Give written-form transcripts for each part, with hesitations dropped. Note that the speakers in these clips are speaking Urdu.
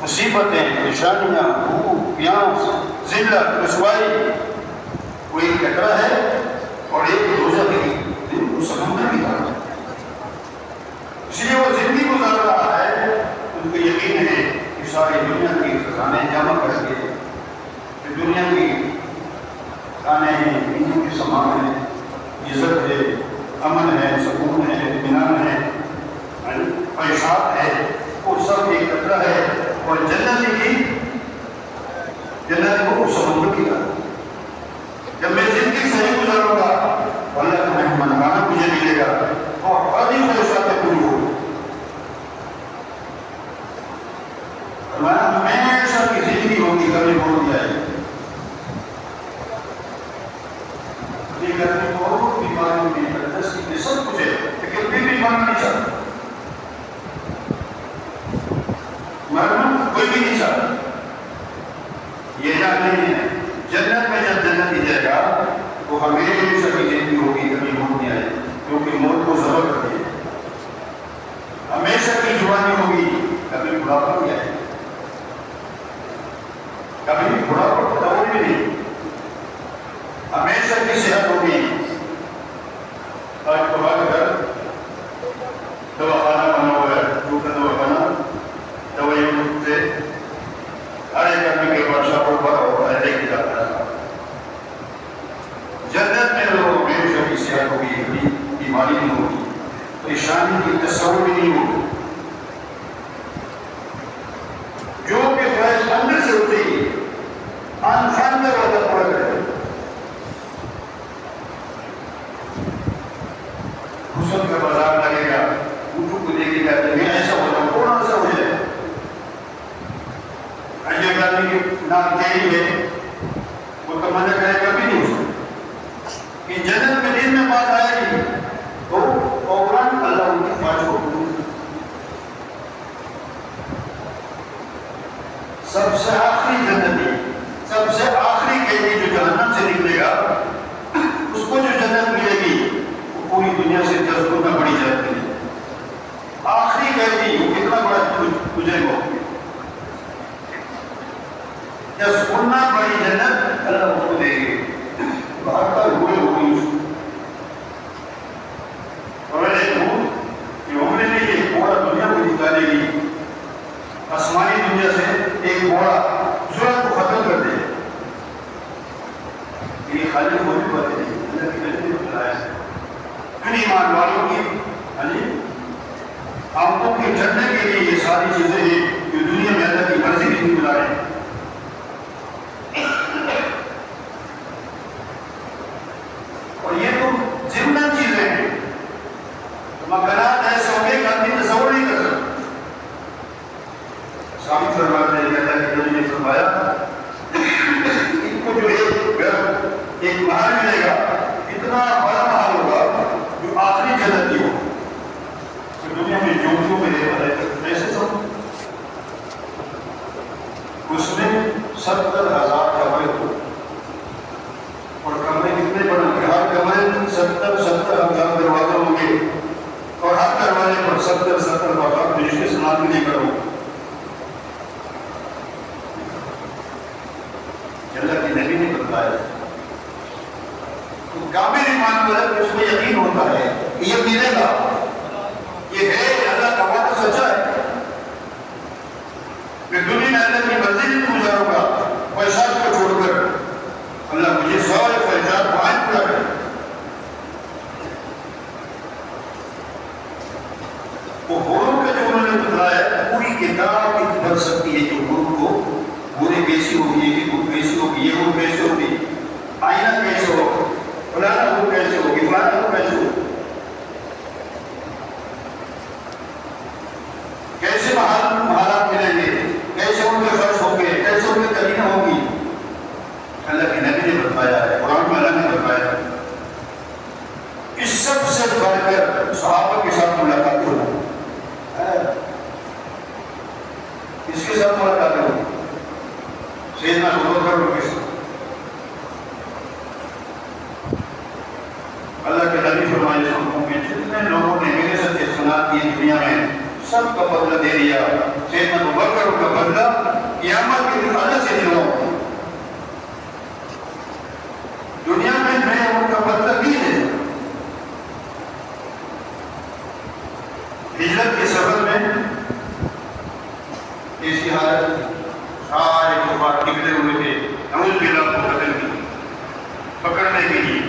مصیبتیں، پریشانیاں، بھوک پیاس، ذلت، رسوائی، وہ ایک قطرہ ہے اور ایک دوزخ کی وہ سمندر کی طرح ہے۔ اس لیے وہ زندگی گزار رہا ہے، ان کو یقین ہے کہ ساری دنیا کی خزانے جمع کر کے، کہ دنیا کی کھانے ہیں، پینے کے سامان ہیں، عزت ہے، امن ہے، سکون ہے، اطمینان ہے، خواہشات ہے، وہ سب ایک قطرہ ہے۔ اور جنت کو سمندر کی طرح۔ جب میں زندگی صحیح گزاروں گا اللہ کا مہمانانہ مجھے ملے گا اور آدھی خواہشاتیں پوری ہوگی۔ ہمیشہ کی زندگی ہوگی، کبھی بھول جائے گی، کبھی گرمی ہو، بیماری میں دستی میں سب کچھ ہے، لیکن پھر بھی مرنا نہیں چاہتا، مرنا کوئی بھی نہیں چاہتا۔ یہ یاد نہیں ہے جنت میں جب جنت جائے گا وہ ہمیشہ کی زندگی ہوگی، کبھی موت نہیں آئے گی، کیونکہ موت کو ضرور کرتی ہے۔ ہمیشہ کی جوانی ہوگی، کبھی بڑھاپا نہیں آئے گا، کبھی بڑھاپا دور بھی نہیں۔ ہمیشہ کی صحت ہوگی۔ آج تو آج گھر دوا خانہ بنا ہوا ہے، دوسرا دوا خانہ دوائیوں سے ہر ایک آدمی کے بادشاہ پر بڑا ہوتا ہے، دیکھ جاتا ہے۔ جنت میں لوگ ہمیشہ کی صحت ہوگی، کبھی بیماری نہیں ہوگی، پریشانی کی تصور بھی نہیں ہوگی۔ جو کہ خواہش اندر سے ہوتی ہے اندر ہوتا پورا کرے۔ حسن کا بازار لگے گا، اونٹوں کو دیکھے گا، میں ایسا ہو جاؤں، تھوڑا سا ہو جائے۔ یہ آدمی کی نام تیری ہے، وہ تمنا کرے کبھی نہیں ہو سکتا۔ کہ جنت میں دن میں بات آئے گی تو فوراً اللہ ان کی خواہش کو پوری کرے۔ سب سے آخری جنتی، سب سے آخری قیدی جو جہنم سے نکلے گا، اس کو جو جنت ملے گی وہ پوری دنیا سے 10 گنا بڑی جاتی ہے۔ آخری قیدی وہ کتنا بڑا گزرے گا، 10 گنا بڑی جنت اللہ اس کو دے گی۔ باہر پر ہوئے ہوئی اس کو اور میں دیکھوں کہ عمر نے یہ پورا دنیا کو نکالے گی، آسمانی دنیا سے ایک بڑا ضرورت کو ختم کر دے۔ یہ خالی ہونے والے نہیں، اللہ کی نبی نے بتایا ہے ان ایمان والوں کی آنکھوں کے جھڑنے کے لیے یہ ساری چیزیں ہیں جو دنیا میں اللہ کی مرضی نہیں گزارے۔ اور یہ تو ضمن چیزیں ہیں، مکانات ایسے ہوں گے کہ آدمی تصور نہیں کر سکتا۔ سامنے فرماتے ہیں کہ اللہ کے نبی نے فرمایا ان کو جو ایک گھر، ایک محل ملے گا، اتنا بڑا محل ہوگا جو آخری جنت کی ہو، جو دنیا میں جوڑیوں میں رہتا ہے ایسے سب، اس میں 70,000 کمرے ہو، اور کمرے کتنے بڑے ہوں گے، ہر کمرے میں 70,000 دروازے ہوں گے، اور ہر دروازے پر 70 باقاعدہ فرشتے سلام نہیں کرو۔ اللہ کے نبی نے بتایا تو کامل ایمان پر اس میں یقین ہوتا ہے کہ یہ ملے گا، یہ ہے، اللہ کا وعدہ سچا ہے۔ میں دنیا میں اللہ کی مرضی نہیں گزاروں گا، خواہشات کو چھوڑ کر اللہ مجھے سارے خواہشات کو آئیں پورا کرے۔ وہ حوروں کا جو انہوں نے بتایا پوری کتاب کی بن سکتی ہے، جو حور کو حوریں کیسی ہوگی، یہ حور کیسی ہوگی، یہ حور کیسی ہوگی، آئینہ کیسے ہوگا، فلانا حور کیسے ہوگی، فلانا حور کیسے ہوگی، کیسے محالات ملیں گے، کیسے ان کے فرش ہوں گے، کیسے ان کے قرینہ ہوگی۔ اللہ کے نبی نے بتایا ہے، قرآن میں اللہ نے بتایا ہے۔ اس سب سے بڑھ کر صحابہ کے ساتھ ملاقات ہونا، اس کے ساتھ ملاقات ہونا، سیدنا ابو بکر کے ساتھ۔ اللہ کے نبی فرمائے کہ جتنے لوگوں نے میرے ساتھ احسانات کیے دنیا میں سب کا بدلہ دے دیا، سیدنا ابو بکر کا بدلہ شاید سارے کفار نکلے ہوئے تھے نعوذ باللہ کو قتل کی پکڑنے کے لیے.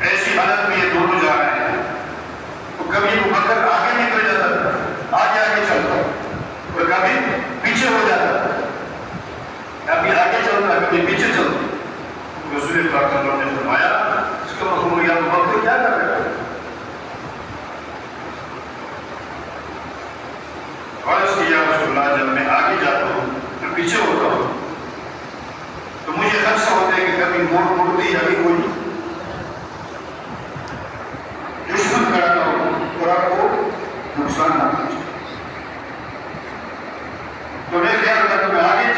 ایسی حالت میں یہ دونوں جا رہے ہیں. تو کبھی ابو بکر آگے نکل جاتا تھا, آگے چلتا, اور کبھی پیچھے ہو جاتا, کبھی آگے چلتا کبھی پیچھے چلتا. رسول پاک صلی اللہ علیہ وسلم نے فرمایا اس کا مفہوم یا ابو بکر کیا کر رہا ہے؟ اور اس کی یا رسول اللہ جب میں آگے جاتا ہوں میں پیچھے ہوتا ہوں تو مجھے خدشہ ہوتا ہے کہ کبھی موڑ دی ابھی کوئی دشمن کھڑا نہ ہو اور آپ کو نقصان نہ پہنچے. تو میں خیال کرتا ہوں میں آگے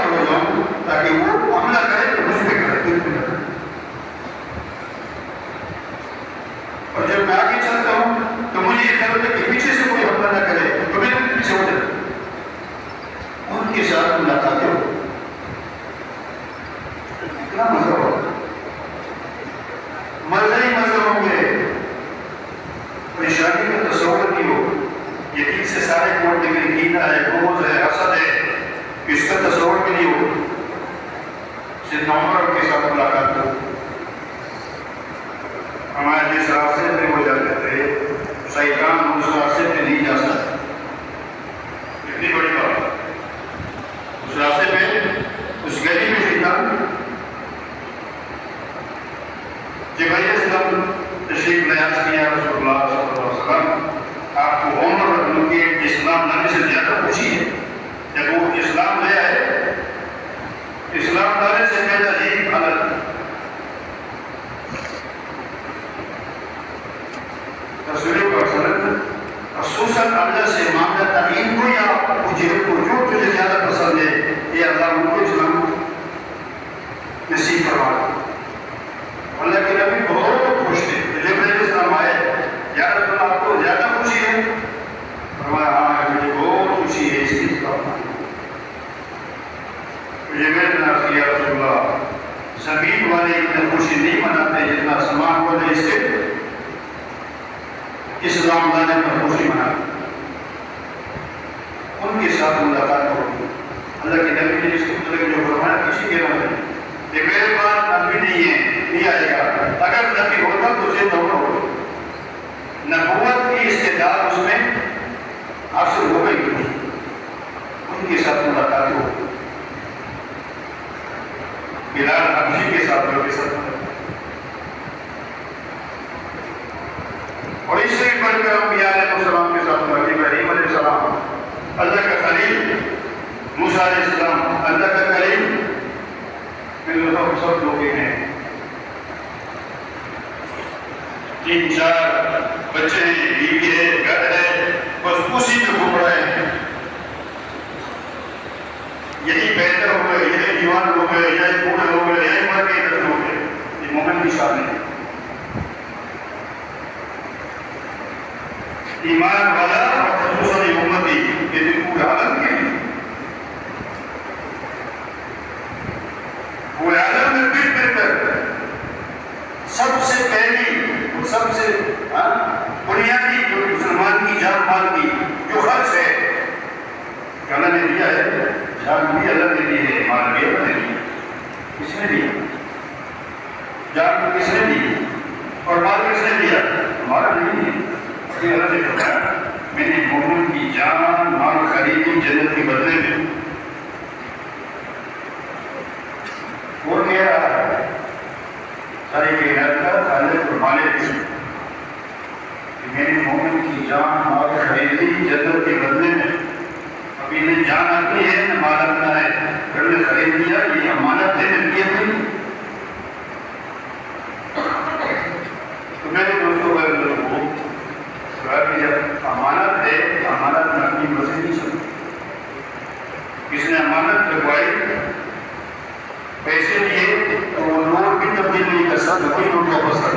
ہو جاؤں تاکہ وہ حملہ کرے تو مجھ پہ کرے. اور جب میں آگے چلتا ہوں تو مجھے یہ خیال ہوتا ہے کہ پیچھے سے کوئی حملہ نہ کرے تو میں پیچھے ہو جاتا ہوں. ان کے ساتھ ملاقاتیں ہو اتنا مزہ ہو, مزہ ہی مزہ ہوں گے. پریشانی کا تصور نہیں ہو, یقین سے سارے کوٹ نکل کینہ ہے, بغض ہے, حسد ہے, اس کا تصور بھی نہیں ہو. سیدنا عمر کے ساتھ ملاقات ہو, ہمارے جس راستے پہ وہ جاتے تھے شیطان اس راستے پہ نہیں جا سکتا. اتنی بڑی بات, اس راستے پہ اس گلی میں شیطان. جبرائیل علیہ السلام تشریف نیاز کیا رسول اللہ صلی اللہ علیہ وسلم, آپ کو عمر رکھنے کے اسلام لانے سے زیادہ خوشی ہے. جب وہ اسلام لے آئے, اسلام لانے سے پہلے عجیب حالت, رسول اللہ صلی اللہ علیہ وسلم خصوصاً اللہ سے معاملہ تعین کو یا مجھے کو جو تجھے زیادہ پسند ہے یہ اللہ ان کو اسلام نصیب فرما. اللہ کے نبی بہت خوش تھے. جبرائیل علیہ السلام آئے, یا رسول اللہ آپ کو زیادہ خوشی ہے؟ فرمایا ہاں مجھے بہت خوشی ہے اس چیز کا. جبرائیل نے عرض کیا رسول اللہ زمین والے اتنے خوشی نہیں مناتے جتنا آسمان والے اس سے اسلام لانے پر خوشی مناتے. ان کے ساتھ ملاقات ہوگی. اللہ کے نبی نے اس کے متعلق جو فرمایا کسی کے نام نہیں. یہ میرے پاس نبی نہیں ہے, نہیں آئے گا. اگر نبی ہوتا تو اسے دور ہوگا. نبوت کی استعداد اس میں حاصل ہو گئی تھی. ان کے ساتھ ملاقات ہوگی. بلال حبشی کے ساتھ کے ساتھ, اور اس سے بھی بڑھ کر انبیاء علیہ السلام کے ساتھ ابراہیم علیہ السلام اللہ کا خلیل, موسیٰ علیہ السلام اللہ کا کلیم, سب لوگ ہیں. 3-4 بچے ہیں, بیوی ہے, گھر ہے, بس اسی میں گھوم رہے ہیں. یہی بہتر ہو گئے, یہی جوان ہو گئے, یہی بوڑھے ہو گئے, یہی مر کے ادھر ہو گئے. یہ مومن کی شان ہے. ایمان والا اور خصوصاً امتی یہ بھی پورے عالم کے لیے, پورے عالم میں پھر کر سب سے پہلی اور سب سے بنیادی جو مسلمان کی جان مال کی جو خرچ ہے کہ اللہ نے دیا ہے, جان بھی اللہ نے دی ہے, مال بھی اللہ نے دیا. کس نے دیا؟ جان کو کس نے دی اور مال کس نے دیا؟ ہمارا نہیں ہے. اللہ نے فرمایا میں نے مومن کی جان مال خریدی جنت کے بدلے میں. وہ کہہ رہا ہے سارے کائنات کا خالق اور مالک کہ میں نے مومن کی جان مال خریدی جنت کے بدلے میں. ابھی نے جان اپنی ہے نہ مال اپنا ہے, گھر میں خرید لیا, یہ امانت ہے ملکیت نہیں. تو میرے دوستوں کا امانت ہے, امانت میں اپنی مرضی نہیں چلتی. کس نے امانت لگوائی, پیسے لیے تو وہ نوٹ بھی تبدیل نہیں کر سکتا, کوئی نوٹ واپس کرنا